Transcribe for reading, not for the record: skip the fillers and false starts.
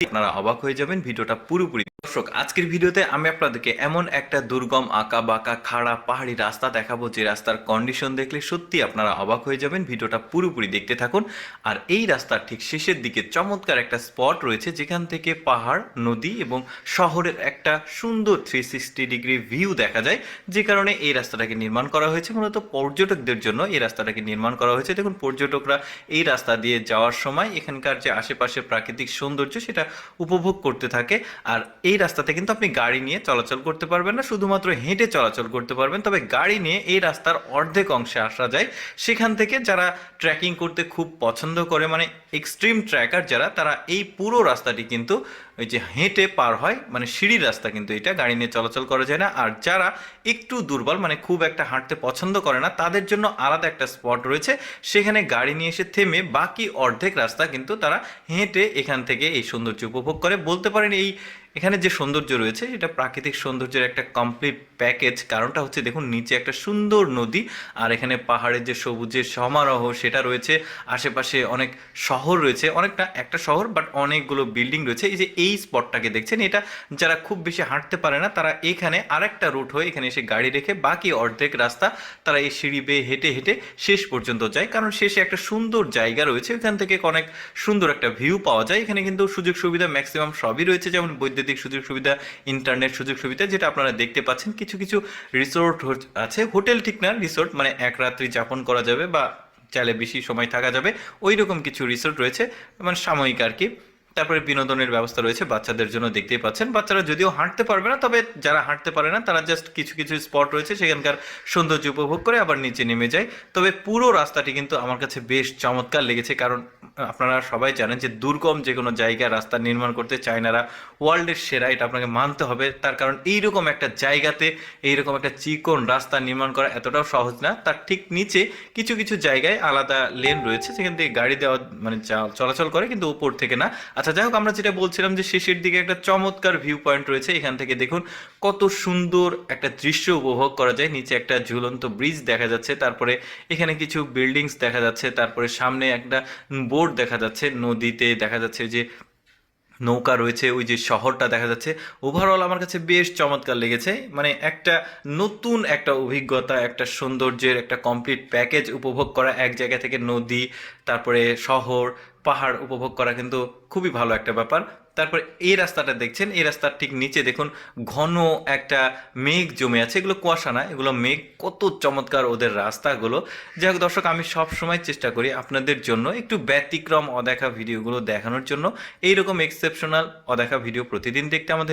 আপনারা অবাক হয়ে যাবেন ভিডিওটা পুরোপুরি। দর্শক, আজকের ভিডিওতে আমি আপনাদেরকে এমন একটা দুর্গম আঁকা বাঁকা খাড়া পাহাড়ি রাস্তা দেখাবো যে রাস্তার কন্ডিশন দেখলে সত্যি আপনারা অবাক হয়ে যাবেন। ভিডিওটা পুরোপুরি দেখতে থাকুন। আর এই রাস্তার ঠিক শেষের দিকে চমৎকার একটা স্পট রয়েছে যেখান থেকে পাহাড়, নদী এবং শহরের একটা সুন্দর 360 ডিগ্রি ভিউ দেখা যায়, যে কারণে এই রাস্তাটাকে নির্মাণ করা হয়েছে। মূলত পর্যটকদের জন্য এই রাস্তাটাকে নির্মাণ করা হয়েছে। দেখুন, পর্যটকরা এই রাস্তা দিয়ে যাওয়ার সময় এখানকার যে আশেপাশে প্রাকৃতিক সৌন্দর্য সেটা উপভোগ করতে থাকে। আর এই রাস্তাতে কিন্তু আপনি গাড়ি নিয়ে চলাচল করতে পারবেন না, শুধুমাত্র হেঁটে চলাচল করতে পারবেন। তবে গাড়ি নিয়ে এই রাস্তার অর্ধেক অংশে আসা যায়। সেখান থেকে যারা ট্রেকিং করতে খুব পছন্দ করে, মানে এক্সট্রিম ট্রেকার যারা, তারা এই পুরো রাস্তাটি কিন্তু ওই যে হেঁটে পার হয়, মানে সিঁড়ির রাস্তা কিন্তু এটা গাড়ি নিয়ে চলাচল করা যায় না। আর যারা একটু দুর্বল, মানে খুব একটা হাঁটতে পছন্দ করে না, তাদের জন্য আলাদা একটা স্পট রয়েছে, সেখানে গাড়ি নিয়ে এসে থেমে বাকি অর্ধেক রাস্তা কিন্তু তারা হেঁটে এখান থেকে এই সৌন্দর্য উপভোগ করে। বলতে পারেন এই এখানে যে সৌন্দর্য রয়েছে এটা প্রাকৃতিক সৌন্দর্যের একটা কমপ্লিট প্যাকেজ। কারণটা হচ্ছে দেখুন, নিচে একটা সুন্দর নদী, আর এখানে পাহাড়ের যে সবুজের সমারোহ সেটা রয়েছে। আশেপাশে অনেক শহর রয়েছে, অনেকটা একটা শহর বাট অনেকগুলো বিল্ডিং রয়েছে। এই যে এই স্পটটাকে দেখছেন, এটা যারা খুব বেশি হাঁটতে পারে না তারা এখানে আরেকটা রুট হয়ে এখানে এসে গাড়ি রেখে বাকি অর্ধেক রাস্তা তারা এই সিঁড়ি বেয়ে হেঁটে হেঁটে শেষ পর্যন্ত যায়। কারণ শেষে একটা সুন্দর জায়গা রয়েছে, এখান থেকে অনেক সুন্দর একটা ভিউ পাওয়া যায়। এখানে কিন্তু সুযোগ সুবিধা ম্যাক্সিমাম সবই রয়েছে, যেমন বৈদ্যুতিক সুযোগ সুবিধা, ইন্টারনেট সুযোগ সুবিধা, যেটা আপনারা দেখতে পাচ্ছেন। কিছু কিছু রিসোর্ট আছে, হোটেল ঠিক না, রিসোর্ট, মানে এক রাত্রি যাপন করা যাবে বা চাইলে বেশি সময় থাকা যাবে, ওই রকম কিছু রিসোর্ট রয়েছে, মানে সাময়িক আর কি। তারপরে বিনোদনের ব্যবস্থা রয়েছে বাচ্চাদের জন্য, দেখতেই পাচ্ছেন। বাচ্চারা যদিও হাঁটতে পারবে না, তবে যারা হাঁটতে পারে না তারা জাস্ট কিছু কিছু স্পট রয়েছে সেখানকার সৌন্দর্য উপভোগ করে আবার নিচে নেমে যায়। তবে পুরো রাস্তাটি কিন্তু আমার কাছে বেশ চমৎকার লেগেছে, কারণ আপনারা সবাই জানেন যে দুর্গম যে কোনো জায়গায় রাস্তা নির্মাণ করতে চায়নারা ওয়ার্ল্ডের সেরা, এটা আপনাকে মানতে হবে। তার কারণ এইরকম একটা জায়গাতে এইরকম একটা চিকন রাস্তা নির্মাণ করা এতটাও সহজ না। তার ঠিক নিচে কিছু কিছু জায়গায় আলাদা লেন রয়েছে সেখান থেকে গাড়ি দেওয়া, মানে চলাচল করে, কিন্তু উপর থেকে না। আচ্ছা, যাই হোক, আমরা যেটা বলছিলাম যে শেষের দিকে একটা চমৎকার ভিউ পয়েন্ট রয়েছে। এখান থেকে দেখুন কত সুন্দর একটা দৃশ্য উপভোগ করা যায়। নিচে একটা ঝুলন্ত ব্রিজ দেখা যাচ্ছে, তারপরে এখানে কিছু বিল্ডিংস দেখা যাচ্ছে, তারপরে সামনে একটা বোর্ড দেখা যাচ্ছে, নদীতে দেখা যাচ্ছে যে নৌকা রয়েছে, ওই যে শহরটা দেখা যাচ্ছে। ওভারঅল আমার কাছে বেশ চমৎকার লেগেছে, মানে একটা নতুন একটা অভিজ্ঞতা, একটা সৌন্দর্যের একটা কমপ্লিট প্যাকেজ উপভোগ করা, এক জায়গা থেকে নদী, তারপরে শহর, পাহাড় উপভোগ করা কিন্তু খুবই ভালো একটা ব্যাপার। তারপর এই রাস্তাটা দেখছেন, এই রাস্তার ঠিক নিচে দেখুন ঘন একটা মেঘ জমে আছে, এগুলো কুয়াশা না, এগুলো মেঘ। কত চমৎকার ওদের রাস্তাগুলো। যাই হোক দর্শক, আমি সব সময় চেষ্টা করি আপনাদের জন্য একটু ব্যতিক্রম অদেখা ভিডিওগুলো দেখানোর জন্য। এইরকম এক্সেপশনাল অদেখা ভিডিও প্রতিদিন দেখতে আমাদের